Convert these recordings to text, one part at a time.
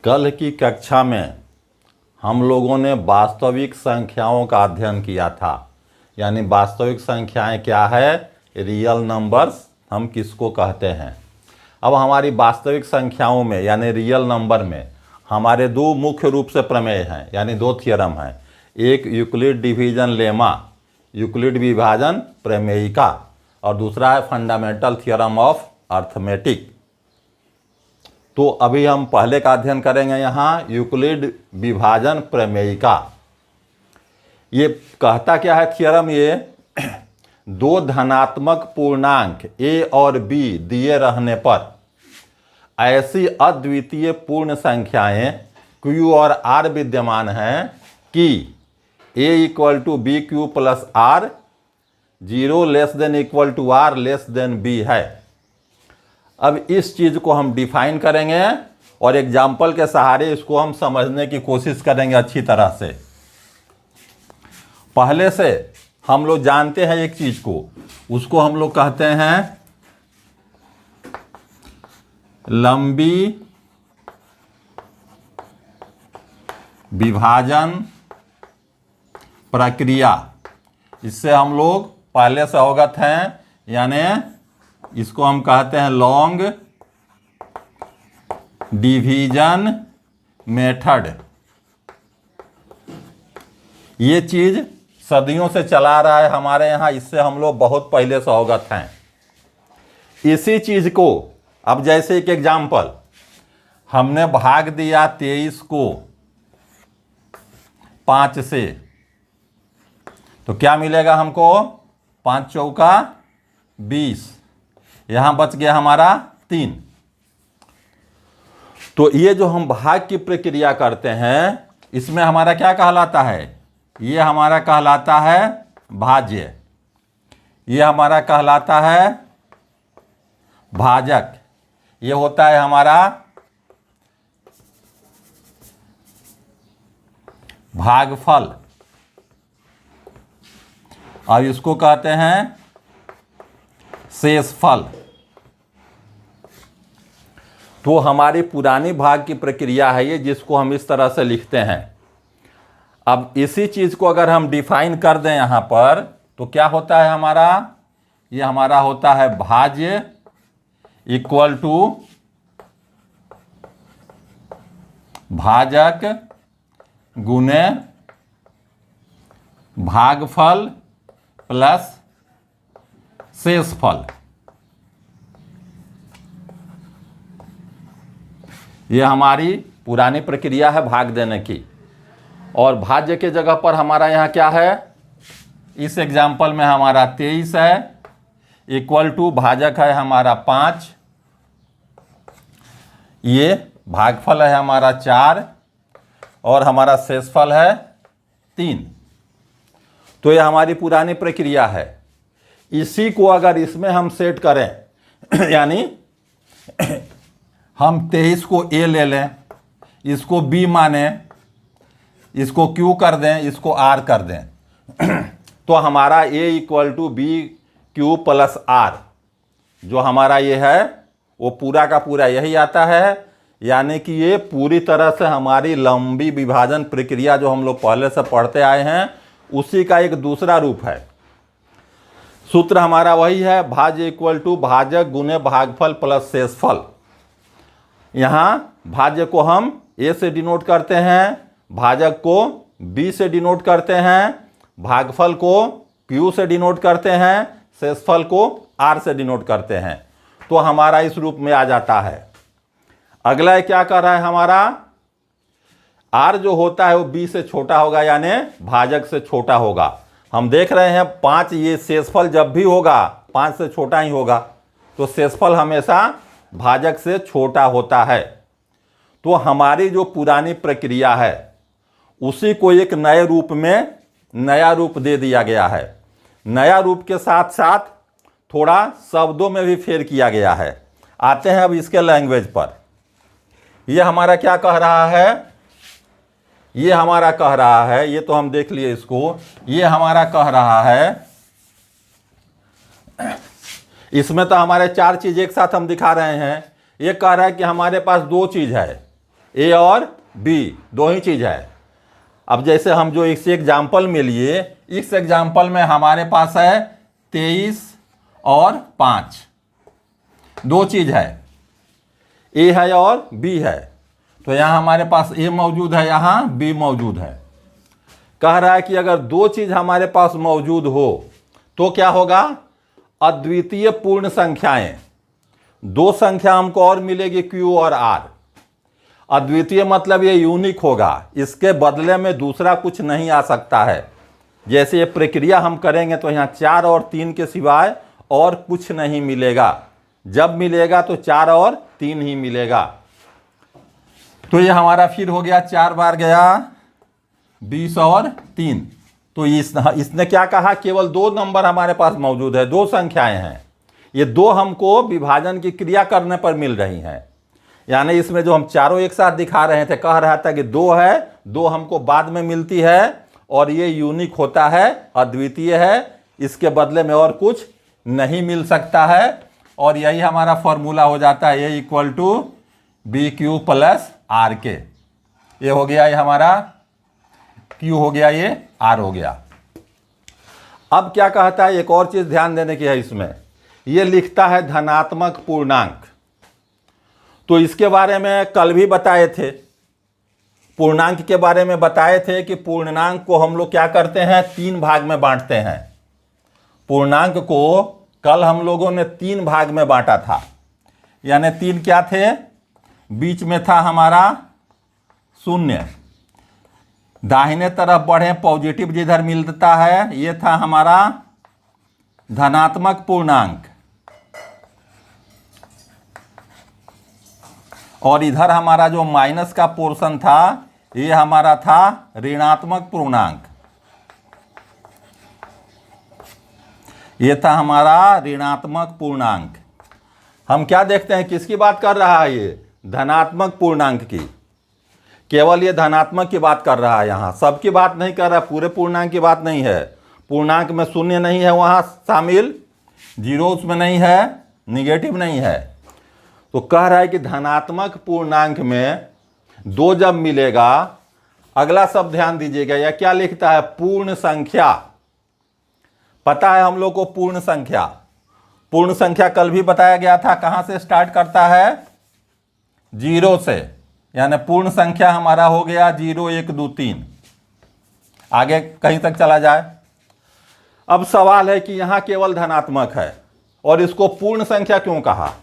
कल की कक्षा में हम लोगों ने वास्तविक संख्याओं का अध्ययन किया था। यानी वास्तविक संख्याएं क्या है, रियल नंबर्स हम किसको कहते हैं। अब हमारी वास्तविक संख्याओं में यानी रियल नंबर में हमारे दो मुख्य रूप से प्रमेय हैं, यानी दो थ्योरम हैं। एक यूक्लिड डिवीजन लेमा, यूक्लिड विभाजन प्रमेयिका, और दूसरा है फंडामेंटल थ्योरम ऑफ अर्थमेटिक। तो अभी हम पहले का अध्ययन करेंगे यहाँ यूक्लिड विभाजन प्रमेयिका। ये कहता क्या है थ्योरम, ये दो धनात्मक पूर्णांक a और b दिए रहने पर ऐसी अद्वितीय पूर्ण संख्याएं q और r विद्यमान हैं कि a equal to B Q plus r 0 less than equal to r less than b है। अब इस चीज को हम डिफाइन करेंगे और एग्जाम्पल के सहारे इसको हम समझने की कोशिश करेंगे अच्छी तरह से। पहले से हम लोग जानते हैं एक चीज को, उसको हम लोग कहते हैं लंबी विभाजन प्रक्रिया। इससे हम लोग पहले से अवगत हैं, यानी इसको हम कहते हैं लॉन्ग डिवीजन मेथड। ये चीज सदियों से चला रहा है हमारे यहाँ, इससे हम लोग बहुत पहले से अवगत हैं। इसी चीज को अब जैसे एक एग्जाम्पल, हमने भाग दिया 23 को 5 से, तो क्या मिलेगा हमको, 5 चौका 20, यहां बच गया हमारा 3। तो ये जो हम भाग की प्रक्रिया करते हैं इसमें हमारा क्या कहलाता है, ये हमारा कहलाता है भाज्य, ये हमारा कहलाता है भाजक, ये होता है हमारा भागफल, और इसको कहते हैं शेषफल। तो हमारी पुरानी भाग की प्रक्रिया है ये, जिसको हम इस तरह से लिखते हैं। अब इसी चीज को अगर हम डिफाइन कर दें यहां पर, तो क्या होता है हमारा, ये हमारा होता है भाज्य इक्वल टू भाजक गुने भागफल प्लस शेषफल। ये हमारी पुरानी प्रक्रिया है भाग देने की। और भाज्य के जगह पर हमारा यहाँ क्या है, इस एग्जाम्पल में हमारा 23 है, इक्वल टू भाजक है हमारा 5, ये भागफल है हमारा 4, और हमारा शेषफल है 3। तो ये हमारी पुरानी प्रक्रिया है। इसी को अगर इसमें हम सेट करें यानी हम 23 को a ले लें, इसको b माने, इसको q कर दें, इसको r कर दें तो हमारा a equal to B Q plus r जो हमारा ये है वो पूरा का पूरा यही आता है। यानी कि ये पूरी तरह से हमारी लंबी विभाजन प्रक्रिया जो हम लोग पहले से पढ़ते आए हैं उसी का एक दूसरा रूप है। सूत्र हमारा वही है, भाज्य इक्वल टू भाजक गुने भागफल प्लस शेषफल। यहाँ भाज्य को हम a से डिनोट करते हैं, भाजक को b से डिनोट करते हैं, भागफल को q से डिनोट करते हैं, शेषफल को r से डिनोट करते हैं। तो हमारा इस रूप में आ जाता है। अगला है क्या कर रहा है हमारा, r जो होता है वो b से छोटा होगा, यानी भाजक से छोटा होगा। हम देख रहे हैं 5, ये शेषफल जब भी होगा 5 से छोटा ही होगा, तो शेषफल हमेशा भाजक से छोटा होता है। तो हमारी जो पुरानी प्रक्रिया है उसी को एक नए रूप में नया रूप दे दिया गया है। नया रूप के साथ साथ थोड़ा शब्दों में भी फेर किया गया है। आते हैं अब इसके लैंग्वेज पर। यह हमारा क्या कह रहा है, ये हमारा कह रहा है, ये तो हम देख लिए इसको, ये हमारा कह रहा है, इसमें तो हमारे 4 चीज एक साथ हम दिखा रहे हैं। ये कह रहा है कि हमारे पास 2 चीज है, ए और बी दो ही चीज़ है। अब जैसे हम जो इस एग्जाम्पल में लिए, इस एग्जाम्पल में हमारे पास है 23 और 5, दो चीज़ है, ए है और बी है। तो यहाँ हमारे पास ए मौजूद है, यहाँ बी मौजूद है। कह रहा है कि अगर दो चीज़ हमारे पास मौजूद हो तो क्या होगा, अद्वितीय पूर्ण संख्याएं, दो संख्या हमको और मिलेगी Q और R। अद्वितीय मतलब ये यूनिक होगा, इसके बदले में दूसरा कुछ नहीं आ सकता है। जैसे ये प्रक्रिया हम करेंगे तो यहाँ 4 और 3 के सिवाय और कुछ नहीं मिलेगा, जब मिलेगा तो 4 और 3 ही मिलेगा। तो ये हमारा फिर हो गया 4 बार गया 20 और 3। तो इसने क्या कहा, केवल दो नंबर हमारे पास मौजूद है, दो संख्याएं हैं, ये दो हमको विभाजन की क्रिया करने पर मिल रही हैं। यानी इसमें जो हम चारों एक साथ दिखा रहे थे, कह रहा था कि दो है, दो हमको बाद में मिलती है और ये यूनिक होता है, अद्वितीय है, इसके बदले में और कुछ नहीं मिल सकता है। और यही हमारा फॉर्मूला हो जाता है, A equal to B Q plus are के। ये हो गया, ये हमारा क्यू हो गया, ये आर हो गया। अब क्या कहता है, एक और चीज ध्यान देने की है इसमें, ये लिखता है धनात्मक पूर्णांक। तो इसके बारे में कल भी बताए थे, पूर्णांक के बारे में बताए थे कि पूर्णांक को हम लोग क्या करते हैं, 3 भाग में बांटते हैं। पूर्णांक को कल हम लोगों ने 3 भाग में बांटा था। यानी 3 क्या थे, बीच में था हमारा 0, दाहिने तरफ बढ़े पॉजिटिव जिधर मिलता है, ये था हमारा धनात्मक पूर्णांक, और इधर हमारा जो माइनस का पोर्शन था, ये हमारा था ऋणात्मक पूर्णांक। ये था हमारा ऋणात्मक पूर्णांक। हम क्या देखते हैं, किसकी बात कर रहा है ये, धनात्मक पूर्णांक की, केवल ये धनात्मक की बात कर रहा है, यहाँ सबकी बात नहीं कर रहा, पूरे पूर्णांक की बात नहीं है। पूर्णांक में 0 नहीं है वहाँ शामिल, 0 उसमें नहीं है, निगेटिव नहीं है। तो कह रहा है कि धनात्मक पूर्णांक में 2 जब मिलेगा, अगला शब्द ध्यान दीजिएगा, यह क्या लिखता है, पूर्ण संख्या। पता है हम लोग को पूर्ण संख्या, पूर्ण संख्या कल भी बताया गया था, कहाँ से स्टार्ट करता है, 0 से। यानी पूर्ण संख्या हमारा हो गया 0 1 2 3, आगे कहीं तक चला जाए। अब सवाल है कि यहाँ केवल धनात्मक है और इसको पूर्ण संख्या क्यों कहा,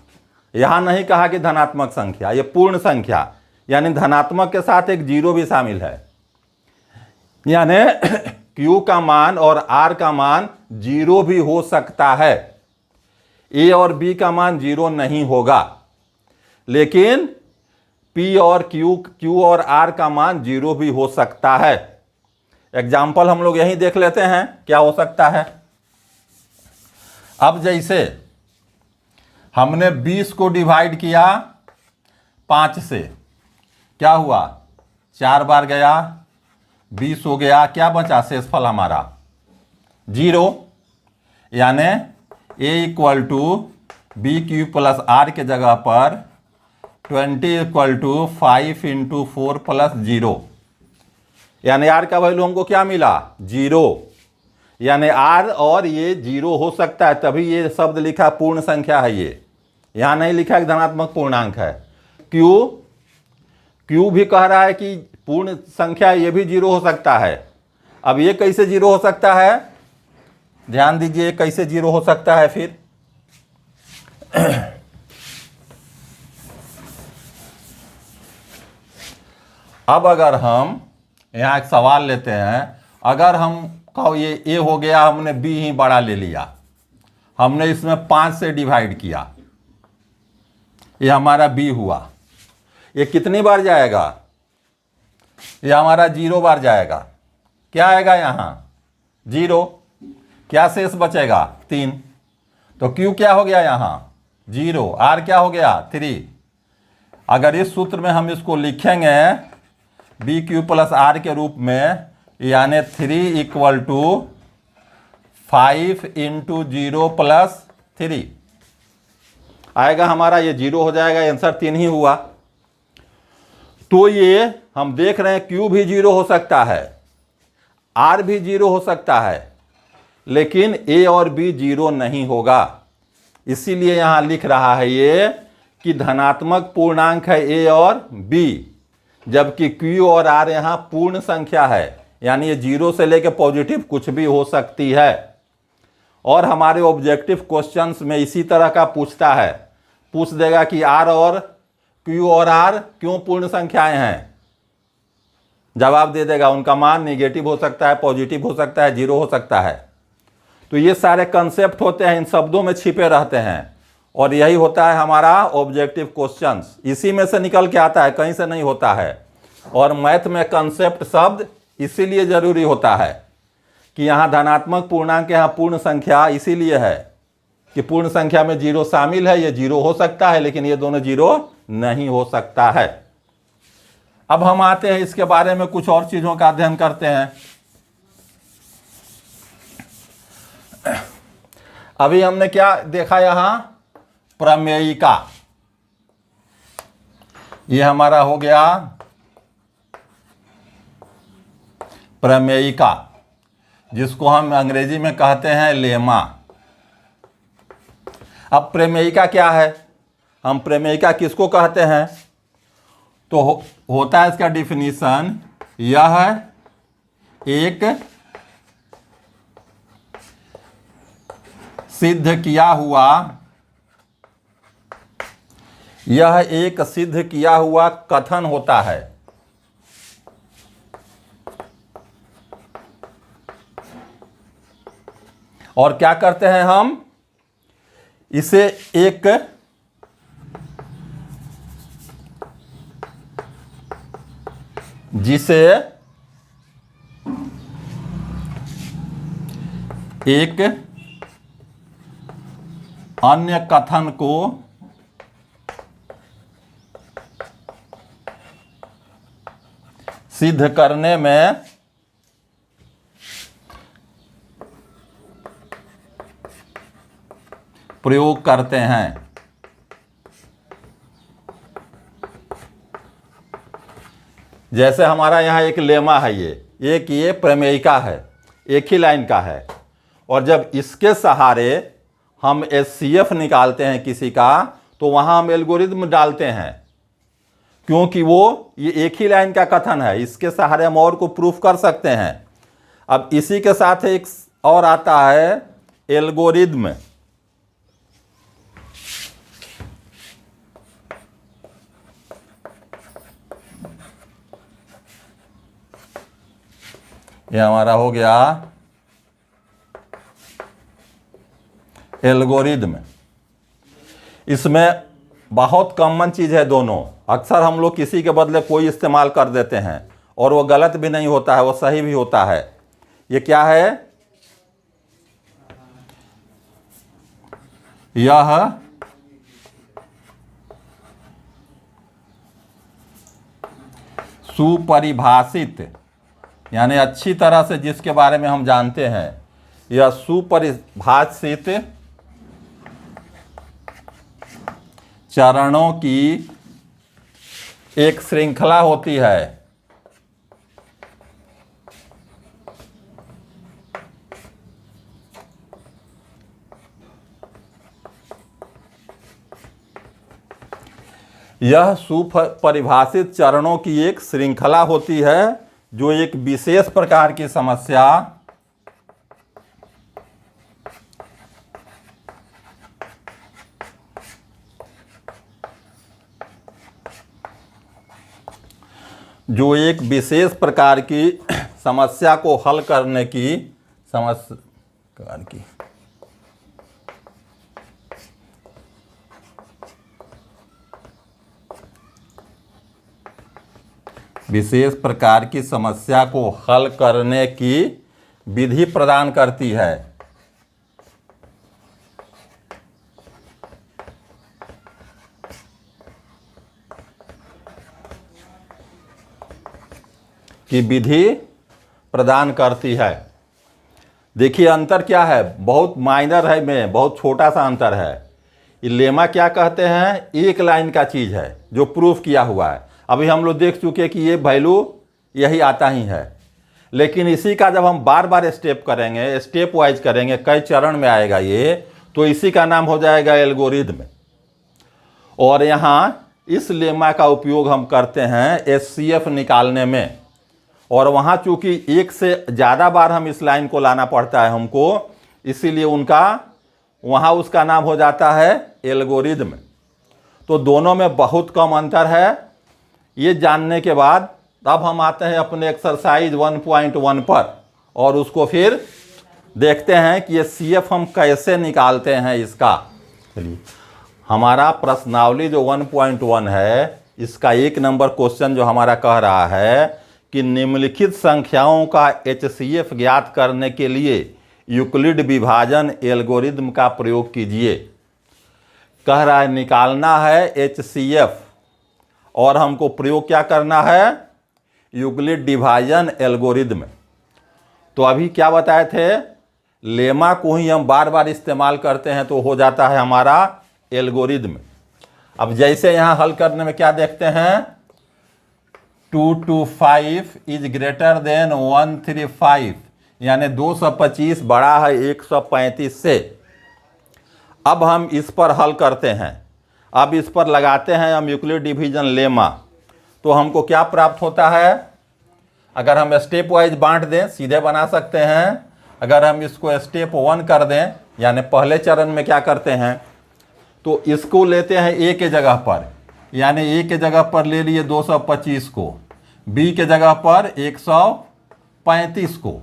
यहां नहीं कहा कि धनात्मक संख्या, ये पूर्ण संख्या, यानी धनात्मक के साथ एक 0 भी शामिल है। यानी Q का मान और R का मान 0 भी हो सकता है, A और B का मान 0 नहीं होगा, लेकिन P और Q और R का मान 0 भी हो सकता है। एग्जाम्पल हम लोग यही देख लेते हैं क्या हो सकता है। अब जैसे हमने 20 को डिवाइड किया 5 से, क्या हुआ, 4 बार गया 20 हो गया, क्या बचा शेषफल हमारा 0। यानी A equal to B Q plus are के जगह पर 20 इक्वल टू 5 इंटू 4 प्लस 0, यानी आर का वैल्यू हमको क्या मिला, 0। यानी आर और ये 0 हो सकता है, तभी ये शब्द लिखा पूर्ण संख्या है। ये यहां नहीं लिखा कि धनात्मक पूर्णांक है। क्यू भी कह रहा है कि पूर्ण संख्या, ये भी 0 हो सकता है। अब ये कैसे 0 हो सकता है, ध्यान दीजिए कैसे 0 हो सकता है। फिर अब अगर हम यहाँ एक सवाल लेते हैं, अगर हम कहो ये ए हो गया, हमने बी ही बड़ा ले लिया, हमने इसमें 5 से डिवाइड किया, ये हमारा बी हुआ, ये कितनी बार जाएगा, ये हमारा 0 बार जाएगा। क्या आएगा यहाँ 0, क्या शेष बचेगा 3। तो क्यू क्या हो गया यहाँ 0, आर क्या हो गया 3। अगर इस सूत्र में हम इसको लिखेंगे बी क्यू प्लस आर के रूप में, यानी 3 इक्वल टू 5 इंटू 0 प्लस 3 आएगा हमारा, ये 0 हो जाएगा, आंसर 3 ही हुआ। तो ये हम देख रहे हैं Q भी 0 हो सकता है, R भी 0 हो सकता है, लेकिन A और B 0 नहीं होगा। इसीलिए यहां लिख रहा है ये कि धनात्मक पूर्णांक है A और B, जबकि Q और R यहां पूर्ण संख्या है, यानी ये 0 से लेकर पॉजिटिव कुछ भी हो सकती है। और हमारे ऑब्जेक्टिव क्वेश्चंस में इसी तरह का पूछता है, पूछ देगा कि R और Q और R क्यों पूर्ण संख्याएं हैं, जवाब दे देगा उनका मान नेगेटिव हो सकता है, पॉजिटिव हो सकता है, 0 हो सकता है। तो ये सारे कंसेप्ट होते हैं, इन शब्दों में छिपे रहते हैं, और यही होता है हमारा ऑब्जेक्टिव क्वेश्चंस। इसी में से निकल के आता है, कहीं से नहीं होता है। और मैथ में कंसेप्ट शब्द इसीलिए जरूरी होता है कि यहाँ धनात्मक पूर्णांक, यहाँ पूर्ण संख्या इसीलिए है कि पूर्ण संख्या में 0 शामिल है। ये 0 हो सकता है, लेकिन ये दोनों 0 नहीं हो सकता है। अब हम आते हैं इसके बारे में कुछ और चीजों का अध्ययन करते हैं। अभी हमने क्या देखा, यहां प्रमेयिका, ये हमारा हो गया प्रमेयिका, जिसको हम अंग्रेजी में कहते हैं लेमा। अब प्रमेयिका क्या है, हम प्रमेयिका किसको कहते हैं, तो होता है इसका डिफिनीशन, यह एक सिद्ध किया हुआ, यह एक सिद्ध किया हुआ कथन होता है। और क्या करते हैं हम, इसे एक जिसे एक अन्य कथन को सिद्ध करने में प्रयोग करते हैं। जैसे हमारा यहाँ एक लेमा है, ये प्रमेयिका है, एक ही लाइन का है, और जब इसके सहारे हम HCF निकालते हैं किसी का, तो वहां हम एल्गोरिथम डालते हैं, क्योंकि ये एक ही लाइन का कथन है, इसके सहारे हम और को प्रूफ कर सकते हैं। अब इसी के साथ एक और आता है एल्गोरिथम। ये हमारा हो गया एल्गोरिथम। इसमें बहुत कॉमन चीज है दोनों, अक्सर हम लोग किसी के बदले कोई इस्तेमाल कर देते हैं, और वो गलत भी नहीं होता है, वो सही भी होता है। ये क्या है, यह सुपरिभाषित, यानी अच्छी तरह से जिसके बारे में हम जानते हैं, यह सुपरिभाषित चरणों की एक श्रृंखला होती है। यह सुपरिभाषित चरणों की एक श्रृंखला होती है, जो एक विशेष प्रकार की समस्या समस्या को हल करने की विशेष प्रकार की समस्या को हल करने की विधि प्रदान करती है। की विधि प्रदान करती है। देखिए अंतर क्या है, बहुत माइनर है, में बहुत छोटा सा अंतर है। ये लेमा क्या कहते हैं, एक लाइन का चीज है जो प्रूफ किया हुआ है। अभी हम लोग देख चुके कि ये वैल्यू यही आता ही है, लेकिन इसी का जब हम बार बार स्टेप करेंगे, स्टेप वाइज करेंगे, कई चरण में आएगा ये, तो इसी का नाम हो जाएगा एल्गोरिदम। और यहाँ इस लेमा का उपयोग हम करते हैं एचसीएफ निकालने में, और वहाँ चूंकि एक से ज़्यादा बार हम इस लाइन को लाना पड़ता है हमको, इसीलिए वहाँ उसका नाम हो जाता है एल्गोरिदम। तो दोनों में बहुत कम अंतर है। ये जानने के बाद अब हम आते हैं अपने एक्सरसाइज 1.1 पर, और उसको फिर देखते हैं कि ये सीएफ हम कैसे निकालते हैं इसका। चलिए, हमारा प्रश्नावली जो 1.1 है, इसका 1 नंबर क्वेश्चन जो हमारा कह रहा है कि निम्नलिखित संख्याओं का एचसीएफ ज्ञात करने के लिए यूक्लिड विभाजन एल्गोरिदम का प्रयोग कीजिए। कह रहा है निकालना है एचसीएफ, और हमको प्रयोग क्या करना है, यूक्लिड विभाजन एल्गोरिदम। तो अभी क्या बताए थे, लेमा को ही हम बार बार इस्तेमाल करते हैं तो हो जाता है हमारा एल्गोरिदम। अब जैसे यहाँ हल करने में क्या देखते हैं, 2 to 5 इज ग्रेटर देन 135, यानी 225 बड़ा है 135 से। अब हम इस पर हल करते हैं, अब इस पर लगाते हैं हम यूक्लिड डिवीजन लेमा, तो हमको क्या प्राप्त होता है। अगर हम स्टेप वाइज बांट दें सीधे बना सकते हैं, अगर हम इसको स्टेप 1 कर दें, यानी पहले चरण में क्या करते हैं, तो इसको लेते हैं ए के जगह पर, यानी ए के जगह पर ले लिए 225 को, बी के जगह पर 135 को,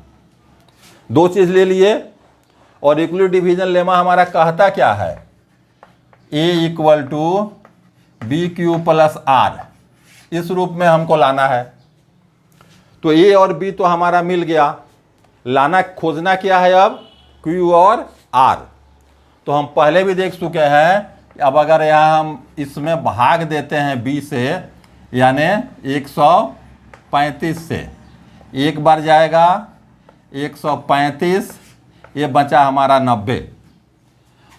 दो चीज़ ले लिए। और यूक्लिड डिवीजन लेमा हमारा कहता क्या है, A equal to B Q plus R, इस रूप में हमको लाना है। तो ए और बी तो हमारा मिल गया, लाना खोजना क्या है अब, क्यू और आर। तो हम पहले भी देख चुके हैं, अब अगर यहाँ हम इसमें भाग देते हैं बी से, यानी 135 से, एक बार जाएगा 135, ये बचा हमारा 90।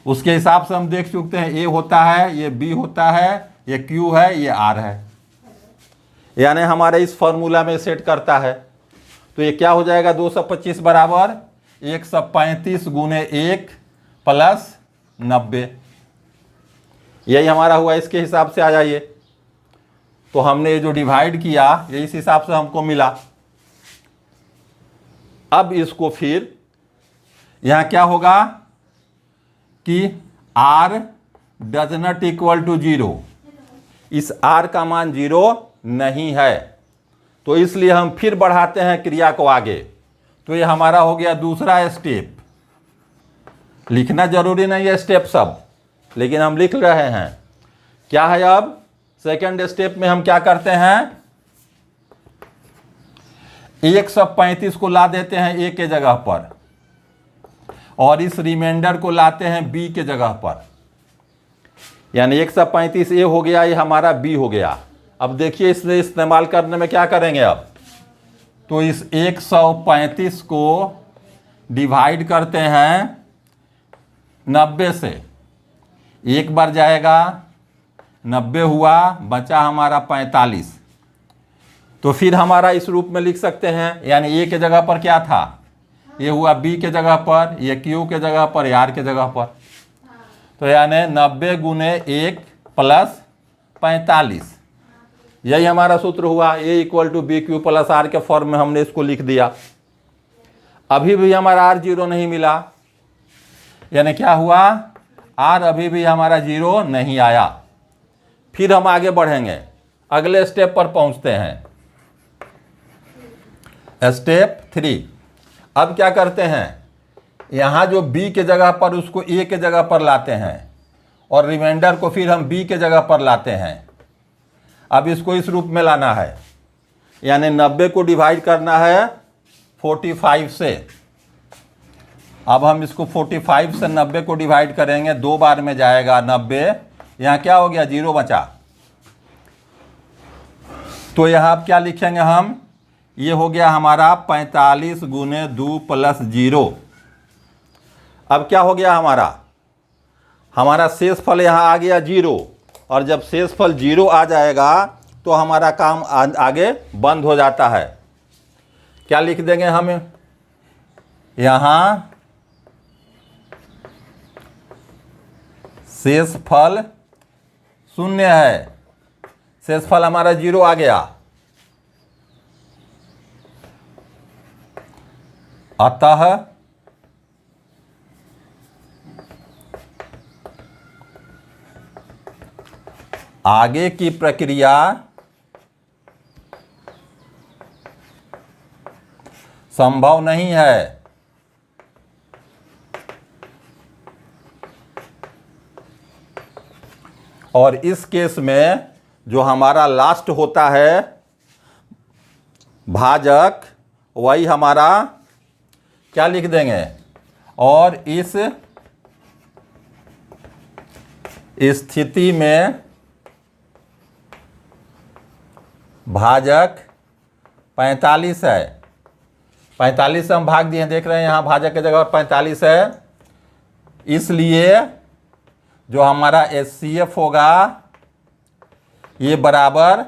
उसके हिसाब से हम देख चुके हैं, ए होता है, ये बी होता है, ये क्यू है, ये आर है, यानी हमारे इस फॉर्मूला में सेट करता है। तो ये क्या हो जाएगा, 225 बराबर 135 गुने 1 प्लस 90, यही हमारा हुआ। इसके हिसाब से आ जाइए, तो हमने ये जो डिवाइड किया ये इस हिसाब से हमको मिला। अब इसको फिर यहाँ क्या होगा कि r does not equal to 0, इस r का मान 0 नहीं है, तो इसलिए हम फिर बढ़ाते हैं क्रिया को आगे। तो ये हमारा हो गया दूसरा स्टेप। लिखना जरूरी नहीं है स्टेप सब, लेकिन हम लिख रहे हैं। क्या है अब सेकंड स्टेप में हम क्या करते हैं, 135 को ला देते हैं ए के जगह पर, और इस रिमाइंडर को लाते हैं बी के जगह पर, यानी 135 ए हो गया, ये हमारा बी हो गया। अब देखिए इसने इस्तेमाल करने में क्या करेंगे अब, तो इस 135 को डिवाइड करते हैं 90 से, एक बार जाएगा 90 हुआ, बचा हमारा 45। तो फिर हमारा इस रूप में लिख सकते हैं, यानी ए के जगह पर क्या था, ये हुआ बी के जगह पर, ये क्यू के जगह पर, आर के जगह पर। तो यानी 90 गुने 1 प्लस 45, यही हमारा सूत्र हुआ। A equal to B Q plus are के फॉर्म में हमने इसको लिख दिया। अभी भी हमारा आर 0 नहीं मिला, यानी क्या हुआ, आर अभी भी हमारा 0 नहीं आया। फिर हम आगे बढ़ेंगे, अगले स्टेप पर पहुंचते हैं, स्टेप 3। अब क्या करते हैं, यहाँ जो b के जगह पर उसको a के जगह पर लाते हैं, और रिमाइंडर को फिर हम b के जगह पर लाते हैं। अब इसको इस रूप में लाना है, यानी 90 को डिवाइड करना है 45 से। अब हम इसको 45 से 90 को डिवाइड करेंगे, 2 बार में जाएगा 90, यहाँ क्या हो गया, 0 बचा। तो यहाँ अब क्या लिखेंगे हम, ये हो गया हमारा 45 गुने 2 प्लस 0। अब क्या हो गया हमारा शेष फल यहाँ आ गया 0, और जब शेष फल 0 आ जाएगा तो हमारा काम आगे बंद हो जाता है। क्या लिख देंगे हम यहाँ, शेषफल शून्य है, शेषफल हमारा 0 आ गया, अतः आगे की प्रक्रिया संभव नहीं है। और इस केस में जो हमारा लास्ट होता है भाजक, वही हमारा क्या लिख देंगे, और इस स्थिति में भाजक 45 है। 45 से हम भाग दिए, देख रहे हैं यहाँ भाजक की जगह 45 है, इसलिए जो हमारा HCF होगा ये बराबर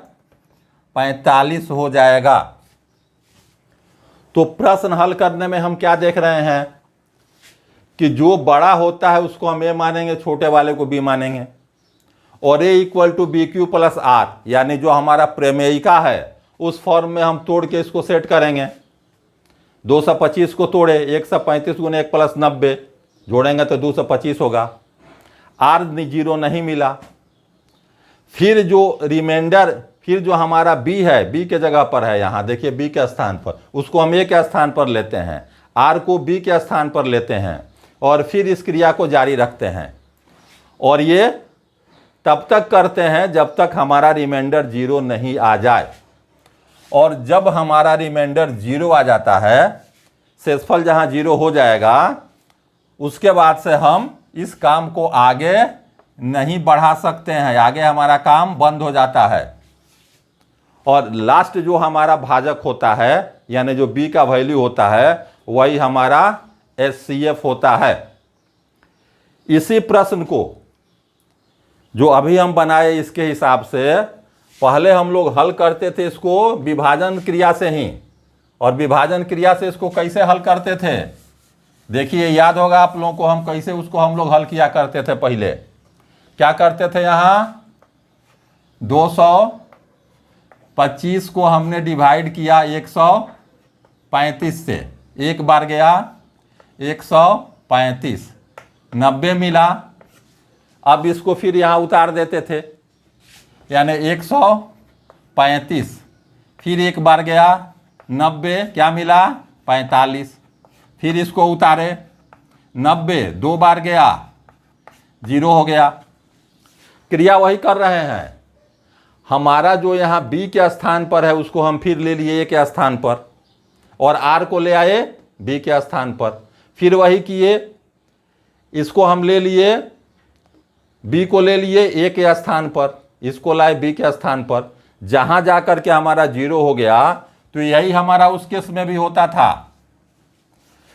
45 हो जाएगा। तो प्रश्न हल करने में हम क्या देख रहे हैं कि जो बड़ा होता है उसको हम A मानेंगे, छोटे वाले को B मानेंगे, और A = BQ + R, यानी जो हमारा प्रमेयिका है उस फॉर्म में हम तोड़ के इसको सेट करेंगे। 225 को तोड़े, 135 × 1 + 90 जोड़ेंगे तो 225 होगा। R 0 नहीं मिला। फिर जो रिमाइंडर, फिर जो हमारा B है, B के जगह पर है, यहाँ देखिए B के स्थान पर, उसको हम A के स्थान पर लेते हैं, R को B के स्थान पर लेते हैं, और फिर इस क्रिया को जारी रखते हैं। और ये तब तक करते हैं जब तक हमारा रिमाइंडर 0 नहीं आ जाए। और जब हमारा रिमाइंडर 0 आ जाता है, शेषफल जहाँ 0 हो जाएगा, उसके बाद से हम इस काम को आगे नहीं बढ़ा सकते हैं, आगे हमारा काम बंद हो जाता है। और लास्ट जो हमारा भाजक होता है, यानी जो B का वैल्यू होता है, वही हमारा HCF होता है। इसी प्रश्न को जो अभी हम बनाए, इसके हिसाब से पहले हम लोग हल करते थे इसको विभाजन क्रिया से ही। और विभाजन क्रिया से इसको कैसे हल करते थे, देखिए याद होगा आप लोगों को, हम कैसे उसको हम लोग हल किया करते थे। पहले क्या करते थे, यहाँ 225 को हमने डिवाइड किया 135 से, एक बार गया 135, 90 मिला। अब इसको फिर यहाँ उतार देते थे, यानी 135, फिर एक बार गया 90, क्या मिला 45, फिर इसको उतारे 90, 2 बार गया 0 हो गया। क्रिया वही कर रहे हैं। हमारा जो यहाँ B के स्थान पर है उसको हम फिर ले लिए A के स्थान पर, और R को ले आए B के स्थान पर, फिर वही किए, इसको हम ले लिए, B को ले लिए A के स्थान पर, इसको लाए B के स्थान पर। जहाँ जा कर के हमारा 0 हो गया, तो यही हमारा उस केस में भी होता था,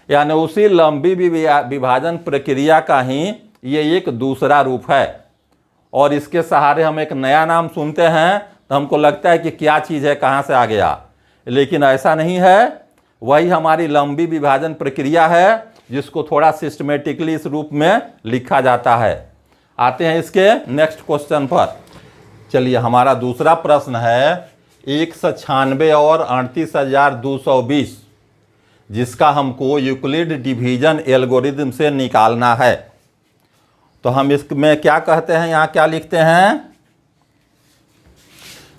यानी उसी लंबी विभाजन प्रक्रिया का ही ये एक दूसरा रूप है। और इसके सहारे हम एक नया नाम सुनते हैं तो हमको लगता है कि क्या चीज़ है, कहाँ से आ गया, लेकिन ऐसा नहीं है। वही हमारी लंबी विभाजन प्रक्रिया है जिसको थोड़ा सिस्टमेटिकली इस रूप में लिखा जाता है। आते हैं इसके नेक्स्ट क्वेश्चन पर। चलिए, हमारा दूसरा प्रश्न है 196 और 38,220, जिसका हमको यूक्लिड डिवीजन एल्गोरिथम से निकालना है। तो हम इसमें क्या कहते हैं, यहाँ क्या लिखते हैं,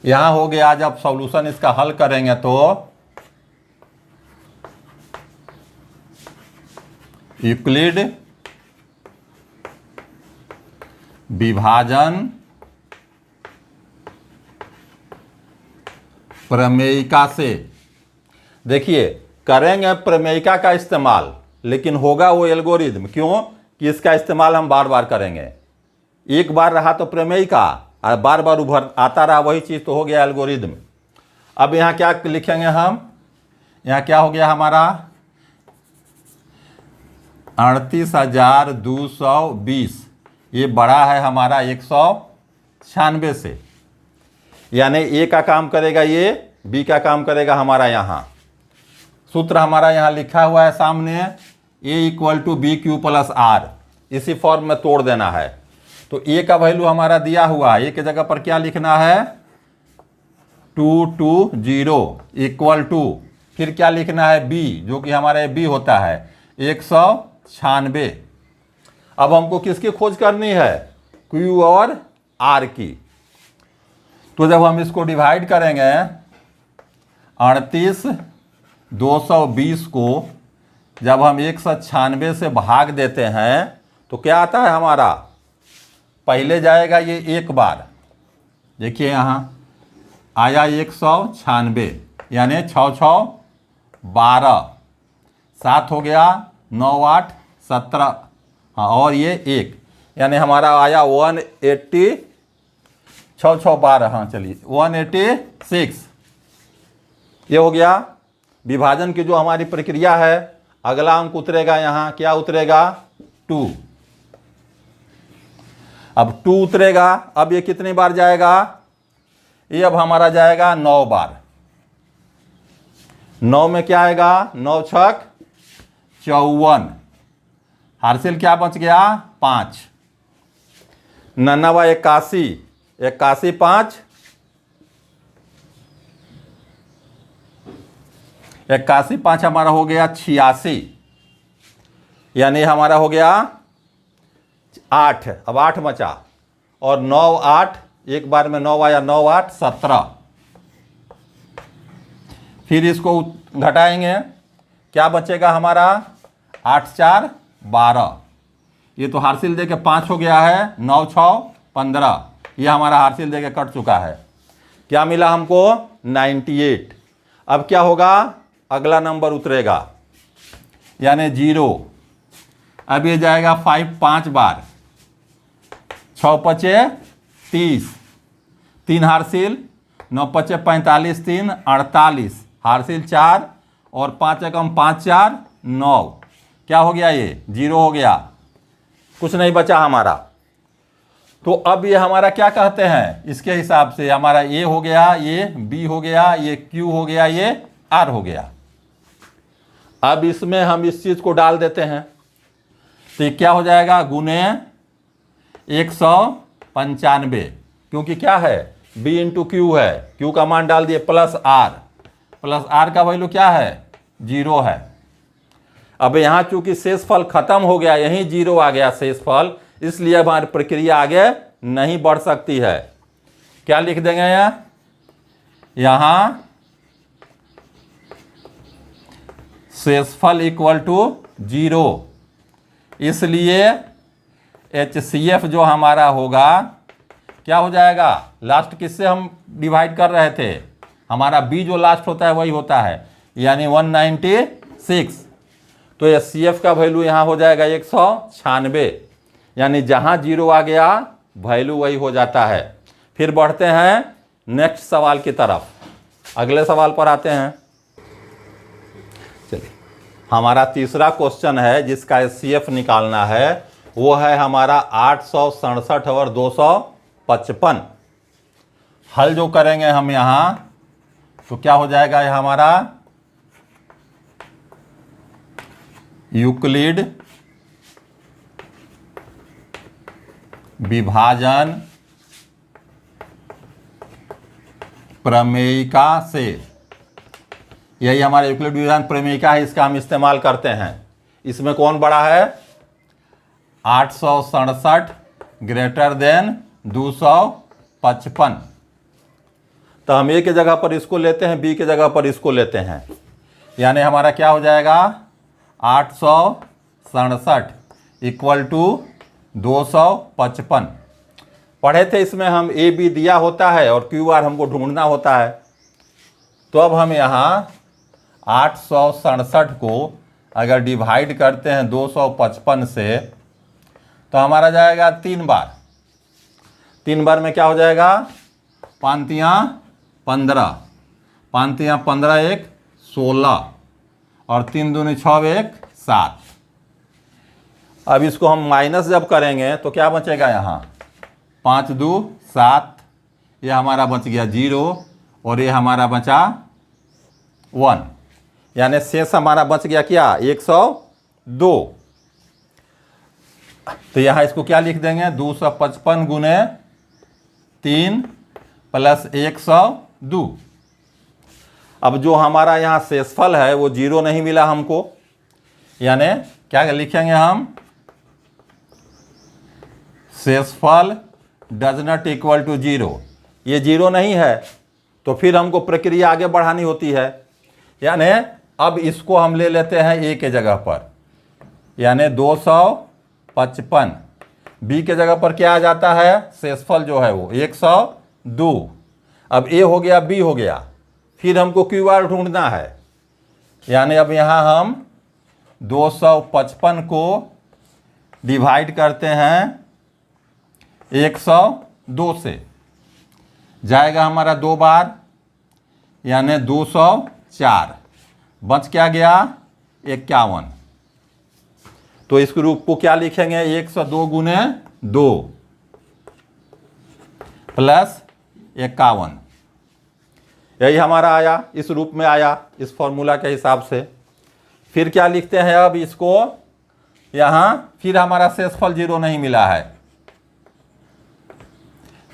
यहाँ हो गया, जब सॉल्यूशन इसका हल करेंगे तो यूक्लिड विभाजन प्रमेयिका से, देखिए करेंगे प्रमेयिका का इस्तेमाल, लेकिन होगा वो एल्गोरिथम। क्यों कि इसका इस्तेमाल हम बार बार करेंगे। एक बार रहा तो प्रमेयिका, और बार बार उभर आता रहा वही चीज़, तो हो गया एल्गोरिथम। अब यहाँ क्या लिखेंगे हम, यहाँ क्या हो गया हमारा 38,220, ये बड़ा है हमारा 196 से। यानी ए का काम करेगा ये, बी का काम करेगा हमारा यहाँ। सूत्र हमारा यहाँ लिखा हुआ है सामने, A equal to B Q plus R. इसी फॉर्म में तोड़ देना है। तो ए का वैल्यू हमारा दिया हुआ है, ए की जगह पर क्या लिखना है 220 इक्वल टू, फिर क्या लिखना है बी, जो कि हमारा बी होता है 196। अब हमको किसकी खोज करनी है, क्यू और आर की। तो जब हम इसको डिवाइड करेंगे 38 220 को जब हम 196 से भाग देते हैं तो क्या आता है हमारा, पहले जाएगा ये एक बार, देखिए यहाँ आया 196 यानी 6 6 12, 7 हो गया 9 8 17, हाँ और ये एक, यानी हमारा आया 180, 6 6 12, हाँ चलिए 186। ये हो गया विभाजन की जो हमारी प्रक्रिया है। अगला अंक उतरेगा यहाँ, क्या उतरेगा 2। अब 2 उतरेगा, अब ये कितनी बार जाएगा, ये अब हमारा जाएगा 9 बार। 9 में क्या आएगा, 9 छक 54, हासिल क्या बच गया 5, 99 81, 81 5, 81 5 हमारा हो गया 86, यानी हमारा हो गया 8, अब 8 बचा, और 9 8, एक बार में 9 आया, 9 8 17। फिर इसको घटाएंगे, क्या बचेगा हमारा 8 4 12, ये तो हासिल दे के 5 हो गया है, 9 6 15, ये हमारा हासिल दे के कट चुका है। क्या मिला हमको 98। अब क्या होगा, अगला नंबर उतरेगा यानी 0। अब ये जाएगा 5 बार, 6 5 30, 3 हासिल, 9 5 45, 3 48, हासिल 4, और 5 एकम 5 4 9, क्या हो गया ये 0 हो गया, कुछ नहीं बचा हमारा। तो अब ये हमारा क्या कहते हैं, इसके हिसाब से हमारा ए हो गया, ये बी हो गया, ये क्यू हो गया, ये आर हो गया। अब इसमें हम इस चीज को डाल देते हैं, तो ये क्या हो जाएगा गुने 195, क्योंकि क्या है बी इंटू क्यू है, क्यू का मान डाल दिए प्लस आर का वैल्यू क्या है 0 है। अब यहाँ चूंकि शेषफल खत्म हो गया, यहीं 0 आ गया शेषफल, इसलिए हमारी प्रक्रिया आगे नहीं बढ़ सकती है। क्या लिख देंगे यहाँ शेषफल इक्वल टू 0, इसलिए HCF जो हमारा होगा क्या हो जाएगा, लास्ट किससे हम डिवाइड कर रहे थे, हमारा B जो लास्ट होता है वही होता है, यानी 196। तो HCF का वैल्यू यहाँ हो जाएगा 196, यानी जहाँ 0 आ गया वैल्यू वही हो जाता है। फिर बढ़ते हैं नेक्स्ट सवाल की तरफ, अगले सवाल पर आते हैं। चलिए, हमारा तीसरा क्वेश्चन है जिसका HCF निकालना है, वो है हमारा 867 और 255। हल जो करेंगे हम यहाँ, तो क्या हो जाएगा ये हमारा यूक्लिड विभाजन प्रमेयिका से, यही हमारा यूक्लिड विभाजन प्रमेयिका है, इसका हम इस्तेमाल करते हैं। इसमें कौन बड़ा है 867 ग्रेटर देन 255, तो हम ए के जगह पर इसको लेते हैं, बी के जगह पर इसको लेते हैं, यानी हमारा क्या हो जाएगा 867 इक्वल टू 255। पढ़े थे इसमें हम ए बी दिया होता है और क्यू आर हमको ढूंढना होता है। तो अब हम यहाँ 867 को अगर डिवाइड करते हैं 255 से, तो हमारा जाएगा 3 बार, 3 बार में क्या हो जाएगा 5 15, 5 15 1 16, और 3 दूनी 6 1 7। अब इसको हम माइनस जब करेंगे तो क्या बचेगा यहाँ 5 2 7, ये हमारा बच गया 0 और ये हमारा बचा 1, यानी शेष हमारा बच गया क्या 102। तो यहाँ इसको क्या लिख देंगे 255 गुने 3 प्लस 102। अब जो हमारा यहाँ शेषफल है वो 0 नहीं मिला हमको, यानी क्या लिखेंगे हम, शेषफल डज नॉट इक्वल टू 0। ये 0 नहीं है तो फिर हमको प्रक्रिया आगे बढ़ानी होती है, यानी अब इसको हम ले लेते हैं ए के जगह पर, यानी 255, बी के जगह पर क्या आ जाता है शेषफल जो है वो 102। अब ए हो गया बी हो गया, फिर हमको क्यू आर ढूंढना है, यानी अब यहाँ हम 255 को डिवाइड करते हैं 102 से, जाएगा हमारा 2 बार, यानी 204, बच क्या गया 51। तो इस रूप को क्या लिखेंगे 102 गुने 2 प्लस 51, यही हमारा आया, इस रूप में आया इस फॉर्मूला के हिसाब से। फिर क्या लिखते हैं अब इसको यहाँ, फिर हमारा शेषफल 0 नहीं मिला है,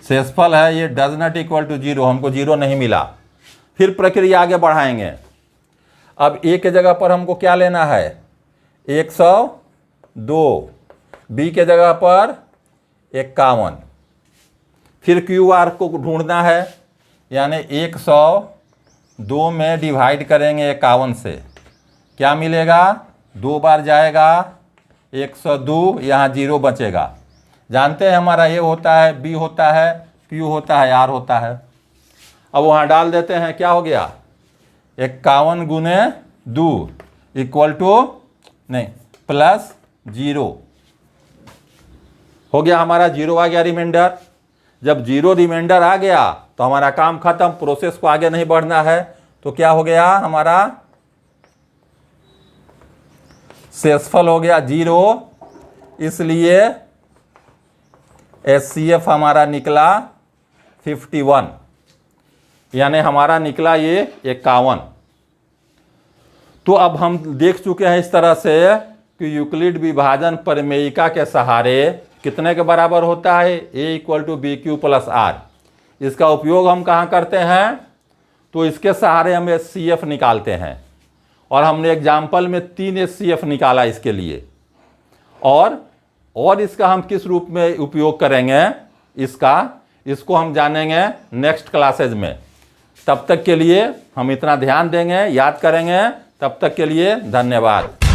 शेषफल है ये डज नॉट इक्वल टू 0, हमको 0 नहीं मिला। फिर प्रक्रिया आगे बढ़ाएंगे, अब ए के जगह पर हमको क्या लेना है 102, बी के जगह पर 51, फिर क्यू आर को ढूंढना है, यानी 102 में डिवाइड करेंगे 51 से, क्या मिलेगा 2 बार जाएगा 102, यहाँ 0 बचेगा। जानते हैं हमारा ए होता है बी होता है क्यू होता है आर होता है। अब वहाँ डाल देते हैं, क्या हो गया 51 गुने 2 इक्वल टू नहीं प्लस 0 हो गया, हमारा 0 आ गया रिमाइंडर। जब 0 रिमाइंडर आ गया तो हमारा काम खत्म, प्रोसेस को आगे नहीं बढ़ना है। तो क्या हो गया हमारा शेषफल हो गया 0, इसलिए HCF हमारा निकला 51, यानी हमारा निकला ये 51। तो अब हम देख चुके हैं इस तरह से कि यूक्लिड विभाजन प्रमेयिका के सहारे कितने के बराबर होता है A equal to B Q plus r. इसका उपयोग हम कहाँ करते हैं, तो इसके सहारे हम HCF निकालते हैं, और हमने एग्जाम्पल में 3 HCF निकाला इसके लिए। और इसका हम किस रूप में उपयोग करेंगे इसको हम जानेंगे नेक्स्ट क्लासेज में। तब तक के लिए हम इतना ध्यान देंगे, याद करेंगे। तब तक के लिए धन्यवाद।